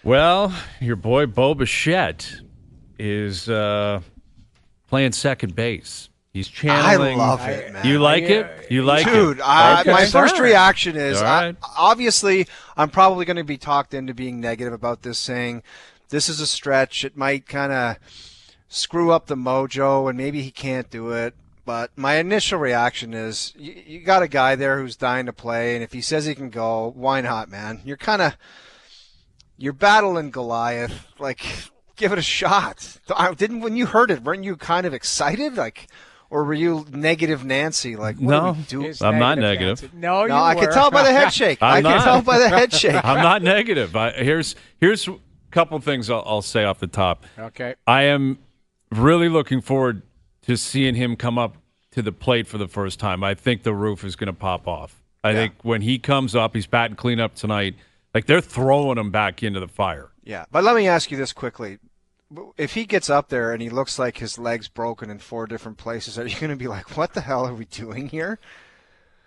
Well, your boy Bo Bichette is playing second base. He's channeling. I love it, man. You like it? You like Dude, it? my first reaction is, right. obviously, I'm probably going to be talked into being negative about this, saying this is a stretch. It might kind of screw up the mojo, and maybe he can't do it. But my initial reaction is, you got a guy there who's dying to play, and if he says he can go, why not, man? You're battling Goliath. Like, give it a shot. When you heard it, weren't you kind of excited? Like, or were you negative Nancy? Like, what No, do we do? I'm not negative. Nancy. No, you I were. can tell by the head shake. I'm not negative. Here's a couple things I'll say off the top. Okay. I am really looking forward to seeing him come up to the plate for the first time. I think the roof is going to pop off. I think when he comes up, he's batting cleanup tonight. Like, they're throwing him back into the fire. Yeah, but let me ask you this quickly. If he gets up there and he looks like his leg's broken in 4 different places, are you going to be like, what the hell are we doing here?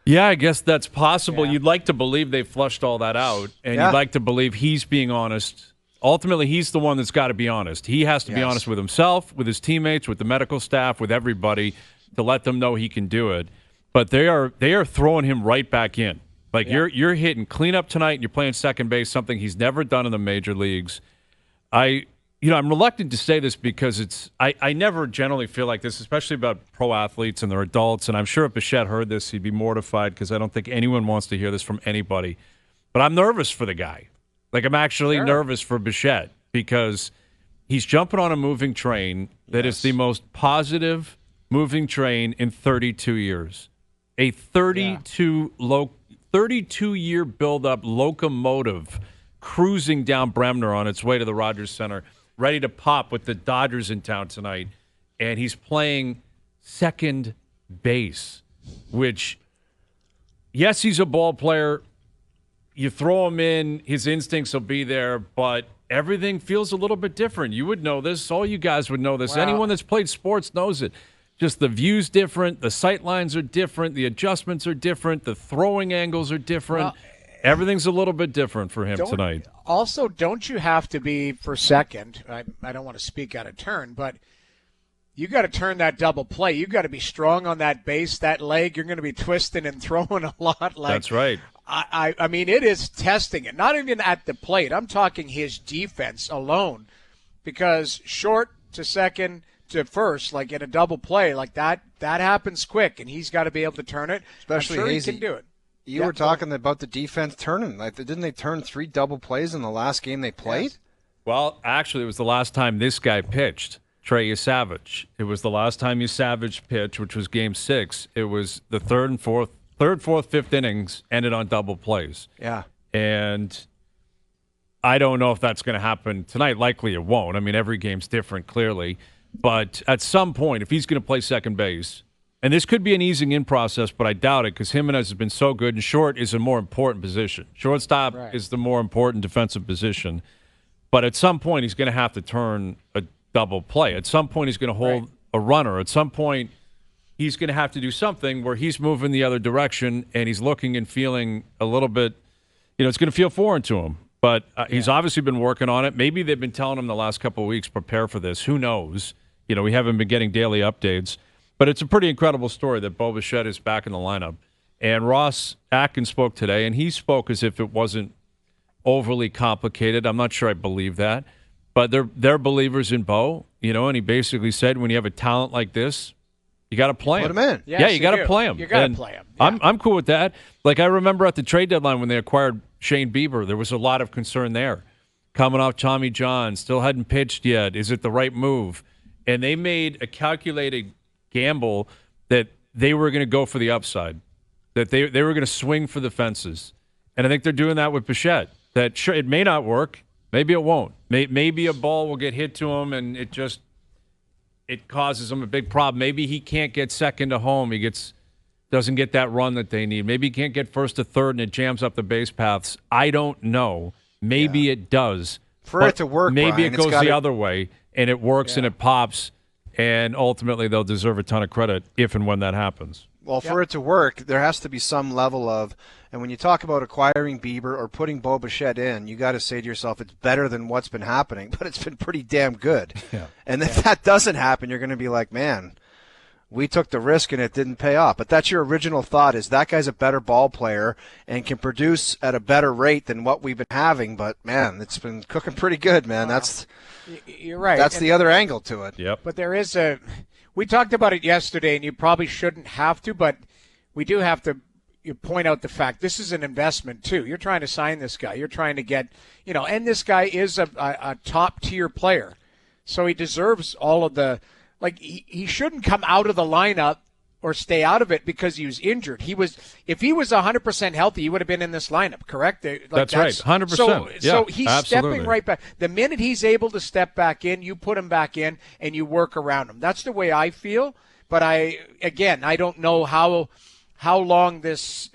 Yeah, I guess that's possible. Yeah. You'd like to believe they flushed all that out, and you'd like to believe he's being honest. Ultimately, he's the one that's got to be honest. He has to be honest with himself, with his teammates, with the medical staff, with everybody, to let them know he can do it. But they are throwing him right back in. Like, you're hitting cleanup tonight, and you're playing second base, something he's never done in the major leagues. I'm reluctant to say this because I never generally feel like this, especially about pro athletes and their adults. And I'm sure if Bichette heard this, he'd be mortified because I don't think anyone wants to hear this from anybody. But I'm nervous for the guy. Like, I'm actually nervous for Bichette because he's jumping on a moving train that is the most positive moving train in 32 years. A 32-year build-up locomotive cruising down Bremner on its way to the Rogers Center, ready to pop with the Dodgers in town tonight. And he's playing second base, which, yes, he's a ball player. You throw him in, his instincts will be there, but everything feels a little bit different. You would know this. All you guys would know this. Wow. Anyone that's played sports knows it. Just the view's different. The sight lines are different. The adjustments are different. The throwing angles are different. Well, everything's a little bit different for him tonight. Also, don't you have to be, for second, I don't want to speak out of turn, but you got to turn that double play. You got to be strong on that base, that leg. You're going to be twisting and throwing a lot. That's right. I mean, it is testing it, not even at the plate. I'm talking his defense alone, because short to second to first, like in a double play, like that happens quick, and he's got to be able to turn it. Especially I'm sure Hazy. he can do it. You were talking about the defense turning. Like, didn't they turn 3 double plays in the last game they played? Yes. Well, actually, it was the last time this guy pitched, Trey Yesavage. It was the last time Yesavage pitched, which was Game 6. It was the third, fourth, fifth innings ended on double plays. Yeah. And I don't know if that's going to happen tonight. Likely it won't. I mean, every game's different, clearly. But at some point, if he's going to play second base, and this could be an easing in process, but I doubt it because Jimenez has been so good, and short is a more important position. Shortstop is the more important defensive position. But at some point, he's going to have to turn a double play. At some point, he's going to hold a runner. At some point, he's going to have to do something where he's moving the other direction and he's looking and feeling a little bit, it's going to feel foreign to him. But he's obviously been working on it. Maybe they've been telling him the last couple of weeks, prepare for this. Who knows? We haven't been getting daily updates. But it's a pretty incredible story that Bo Bichette is back in the lineup. And Ross Atkins spoke today, and he spoke as if it wasn't overly complicated. I'm not sure I believe that. But they're believers in Bo, and he basically said when you have a talent like this, you got to play him. Put him in. Yes, you got to play him. You got to play him. Yeah. I'm cool with that. Like, I remember at the trade deadline when they acquired Shane Bieber, there was a lot of concern there. Coming off Tommy John, still hadn't pitched yet. Is it the right move? And they made a calculated gamble that they were going to go for the upside, that they were going to swing for the fences. And I think they're doing that with Bichette. That sure, it may not work. Maybe it won't. Maybe a ball will get hit to him and it causes him a big problem. Maybe he can't get second to home. He doesn't get that run that they need. Maybe he can't get first to third and it jams up the base paths. I don't know. Maybe it does. For it to work, maybe Brian, it goes the other way and it works and it pops. And ultimately, they'll deserve a ton of credit if and when that happens. Well, for it to work, there has to be some level of, and when you talk about acquiring Bieber or putting Bo Bichette in, you got to say to yourself, it's better than what's been happening, but it's been pretty damn good. Yeah. And if that doesn't happen, you're going to be like, man, we took the risk and it didn't pay off. But that's your original thought, is that guy's a better ball player and can produce at a better rate than what we've been having. But, man, it's been cooking pretty good, man. Wow. You're right. That's the other angle to it. Yep. But there is we talked about it yesterday, and you probably shouldn't have to, but we do have to point out the fact this is an investment too. You're trying to sign this guy. You're trying to get, and this guy is a top-tier player. So he deserves all of the, he shouldn't come out of the lineup or stay out of it because he was injured. If he was 100% healthy, he would have been in this lineup, correct? That's right, 100%. So he's absolutely. stepping right back. The minute he's able to step back in, you put him back in and you work around him. That's the way I feel. But I don't know how long this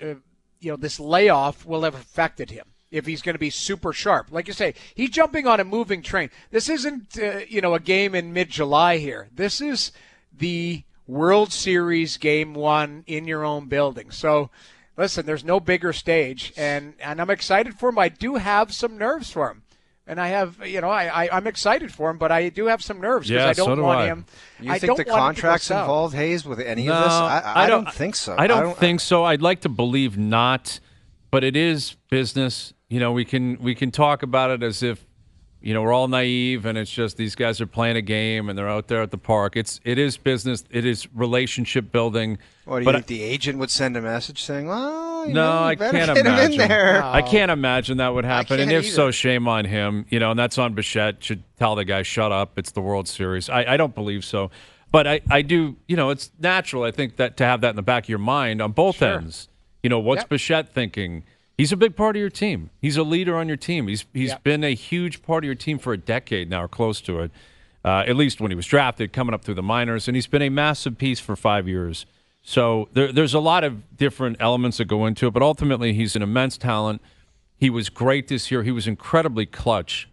this layoff will have affected him. If he's going to be super sharp. Like you say, he's jumping on a moving train. This isn't, a game in mid-July here. This is the World Series Game 1 in your own building. So, listen, there's no bigger stage, and I'm excited for him. I do have some nerves for him. And I have, I'm excited for him, but I do have some nerves because I don't want him. You think the contract's involved, Hayes, with any of this? I don't think so. I don't think so. I'd like to believe not, but it is business. We can talk about it as if, we're all naive and it's just these guys are playing a game and they're out there at the park. It is business. It is relationship building. What, do you think the agent would send a message saying, well, I can't imagine. Him in there. I can't imagine that would happen. And if so, shame on him. And that's on Bichette. Should tell the guy, shut up. It's the World Series. I don't believe so. But I do, it's natural, I think, that to have that in the back of your mind on both ends. What's Bichette thinking? He's a big part of your team. He's a leader on your team. He's been a huge part of your team for a decade now, or close to it, at least when he was drafted, coming up through the minors. And he's been a massive piece for 5 years. So there's a lot of different elements that go into it. But ultimately, he's an immense talent. He was great this year. He was incredibly clutch.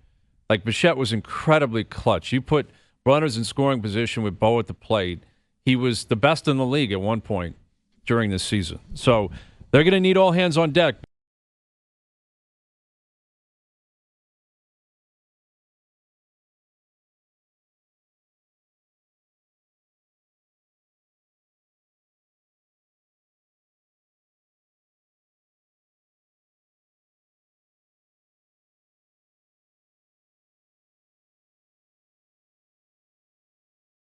Bichette was incredibly clutch. You put runners in scoring position with Bo at the plate. He was the best in the league at one point during this season. So they're going to need all hands on deck.